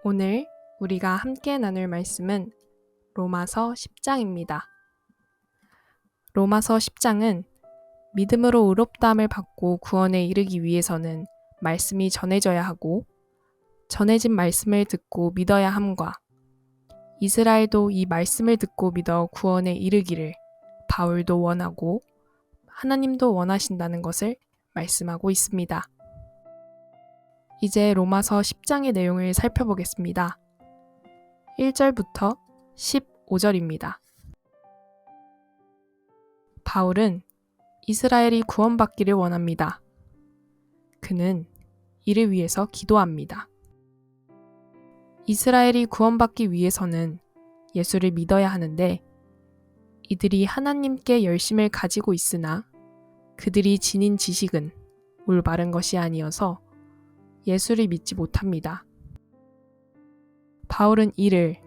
오늘 우리가 함께 나눌 말씀은 로마서 10장입니다. 로마서 10장은 믿음으로 의롭다함을 받고 구원에 이르기 위해서는 말씀이 전해져야 하고 전해진 말씀을 듣고 믿어야 함과 이스라엘도 이 말씀을 듣고 믿어 구원에 이르기를 바울도 원하고 하나님도 원하신다는 것을 말씀하고 있습니다. 이제 로마서 10장의 내용을 살펴보겠습니다. 1절부터 15절입니다. 바울은 이스라엘이 구원받기를 원합니다. 그는 이를 위해서 기도합니다. 이스라엘이 구원받기 위해서는 예수를 믿어야 하는데 이들이 하나님께 열심을 가지고 있으나 그들이 지닌 지식은 올바른 것이 아니어서 예수를 믿지 못합니다. 바울은 이를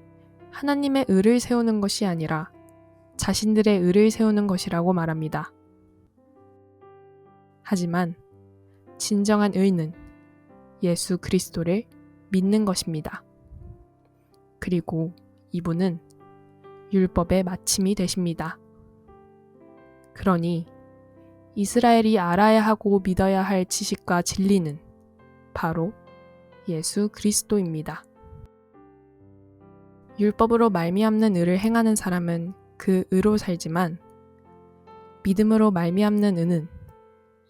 하나님의 의를 세우는 것이 아니라 자신들의 의를 세우는 것이라고 말합니다. 하지만 진정한 의는 예수 그리스도를 믿는 것입니다. 그리고 이분은 율법의 마침이 되십니다. 그러니 이스라엘이 알아야 하고 믿어야 할 지식과 진리는 바로 예수 그리스도입니다. 율법으로 말미암는 의를 행하는 사람은 그 의로 살지만 믿음으로 말미암는 의는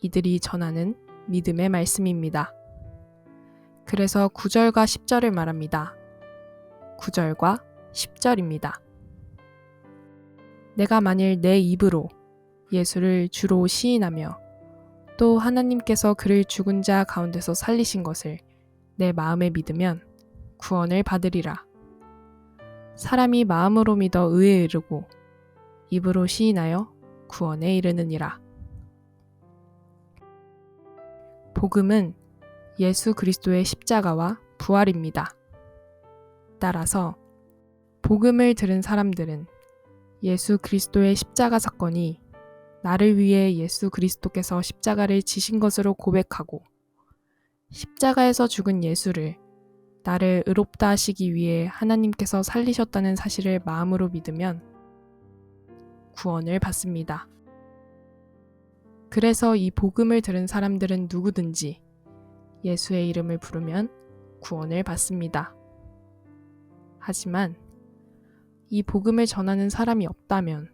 이들이 전하는 믿음의 말씀입니다. 그래서 9절과 10절을 말합니다. 9절과 10절입니다. 내가 만일 내 입으로 예수를 주로 시인하며 또 하나님께서 그를 죽은 자 가운데서 살리신 것을 내 마음에 믿으면 구원을 받으리라. 사람이 마음으로 믿어 의에 이르고 입으로 시인하여 구원에 이르느니라. 복음은 예수 그리스도의 십자가와 부활입니다. 따라서 복음을 들은 사람들은 예수 그리스도의 십자가 사건이 나를 위해 예수 그리스도께서 십자가를 지신 것으로 고백하고 십자가에서 죽은 예수를 나를 의롭다 하시기 위해 하나님께서 살리셨다는 사실을 마음으로 믿으면 구원을 받습니다. 그래서 이 복음을 들은 사람들은 누구든지 예수의 이름을 부르면 구원을 받습니다. 하지만 이 복음을 전하는 사람이 없다면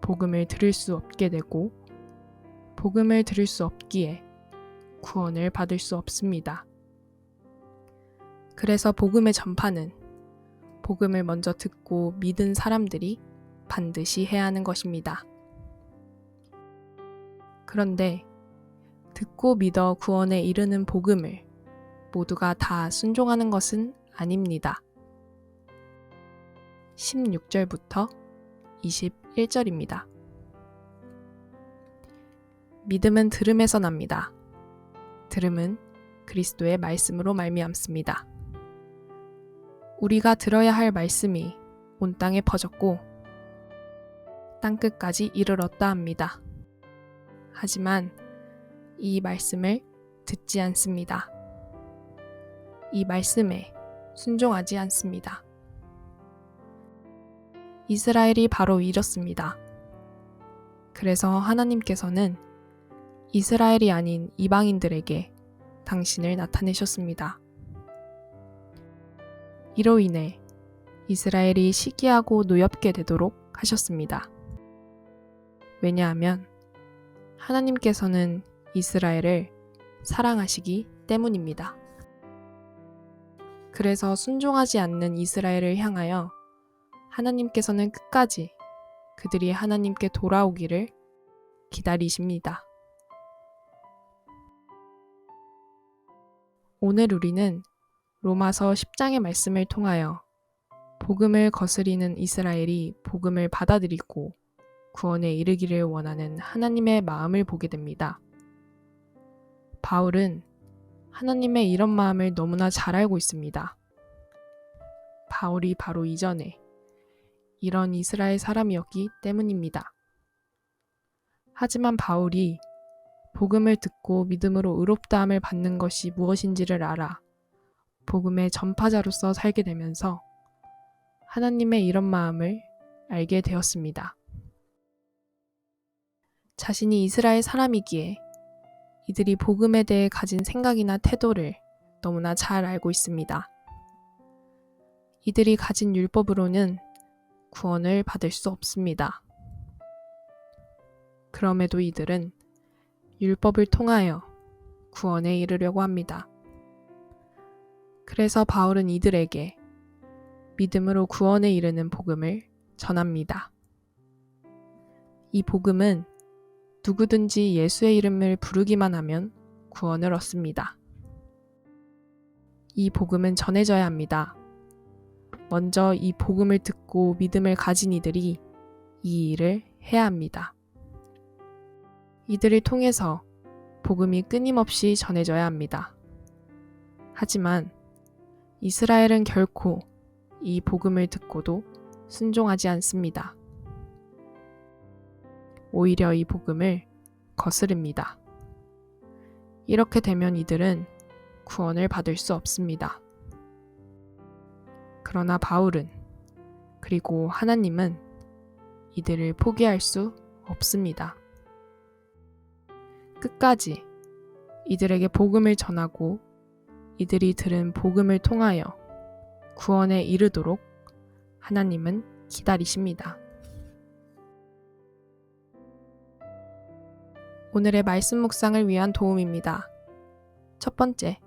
복음을 들을 수 없게 되고 복음을 들을 수 없기에 구원을 받을 수 없습니다. 그래서 복음의 전파는 복음을 먼저 듣고 믿은 사람들이 반드시 해야 하는 것입니다. 그런데 듣고 믿어 구원에 이르는 복음을 모두가 다 순종하는 것은 아닙니다. 16절부터 21절입니다. 믿음은 들음에서 납니다. 들음은 그리스도의 말씀으로 말미암습니다. 우리가 들어야 할 말씀이 온 땅에 퍼졌고 땅끝까지 이르렀다 합니다. 하지만 이 말씀을 듣지 않습니다. 이 말씀에 순종하지 않습니다. 이스라엘이 바로 이렇습니다. 그래서 하나님께서는 이스라엘이 아닌 이방인들에게 당신을 나타내셨습니다. 이로 인해 이스라엘이 시기하고 노엽게 되도록 하셨습니다. 왜냐하면 하나님께서는 이스라엘을 사랑하시기 때문입니다. 그래서 순종하지 않는 이스라엘을 향하여 하나님께서는 끝까지 그들이 하나님께 돌아오기를 기다리십니다. 오늘 우리는 로마서 10장의 말씀을 통하여 복음을 거스리는 이스라엘이 복음을 받아들이고 구원에 이르기를 원하는 하나님의 마음을 보게 됩니다. 바울은 하나님의 이런 마음을 너무나 잘 알고 있습니다. 바울이 바로 이전에 이런 이스라엘 사람이었기 때문입니다. 하지만 바울이 복음을 듣고 믿음으로 의롭다함을 받는 것이 무엇인지를 알아 복음의 전파자로서 살게 되면서 하나님의 이런 마음을 알게 되었습니다. 자신이 이스라엘 사람이기에 이들이 복음에 대해 가진 생각이나 태도를 너무나 잘 알고 있습니다. 이들이 가진 율법으로는 구원을 받을 수 없습니다. 그럼에도 이들은 율법을 통하여 구원에 이르려고 합니다. 그래서 바울은 이들에게 믿음으로 구원에 이르는 복음을 전합니다. 이 복음은 누구든지 예수의 이름을 부르기만 하면 구원을 얻습니다. 이 복음은 전해져야 합니다. 먼저 이 복음을 듣고 믿음을 가진 이들이 이 일을 해야 합니다. 이들을 통해서 복음이 끊임없이 전해져야 합니다. 하지만 이스라엘은 결코 이 복음을 듣고도 순종하지 않습니다. 오히려 이 복음을 거스릅니다. 이렇게 되면 이들은 구원을 받을 수 없습니다. 그러나 바울은 그리고 하나님은 이들을 포기할 수 없습니다. 끝까지 이들에게 복음을 전하고 이들이 들은 복음을 통하여 구원에 이르도록 하나님은 기다리십니다. 오늘의 말씀 묵상을 위한 도움입니다. 첫 번째,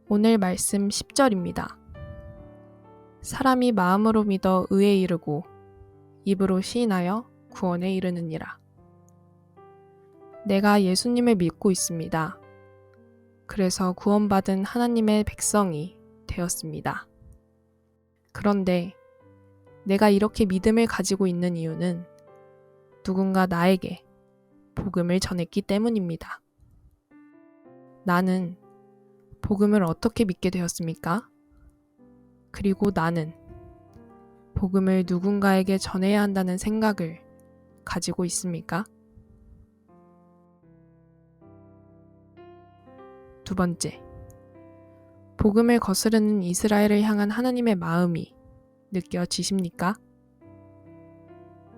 오늘 말씀 10절입니다. 사람이 마음으로 믿어 의에 이르고 입으로 시인하여 구원에 이르느니라. 내가 예수님을 믿고 있습니다. 그래서 구원받은 하나님의 백성이 되었습니다. 그런데 내가 이렇게 믿음을 가지고 있는 이유는 누군가 나에게 복음을 전했기 때문입니다. 나는 복음을 어떻게 믿게 되었습니까? 그리고 나는 복음을 누군가에게 전해야 한다는 생각을 가지고 있습니까? 두 번째, 복음을 거스르는 이스라엘을 향한 하나님의 마음이 느껴지십니까?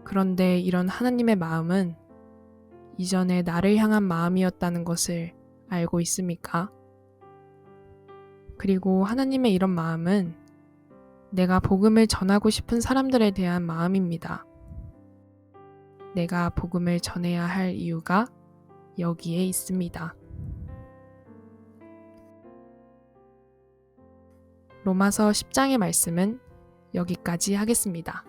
그런데 이런 하나님의 마음은 이전에 나를 향한 마음이었다는 것을 알고 있습니까? 그리고 하나님의 이런 마음은 내가 복음을 전하고 싶은 사람들에 대한 마음입니다. 내가 복음을 전해야 할 이유가 여기에 있습니다. 로마서 10장의 말씀은 여기까지 하겠습니다.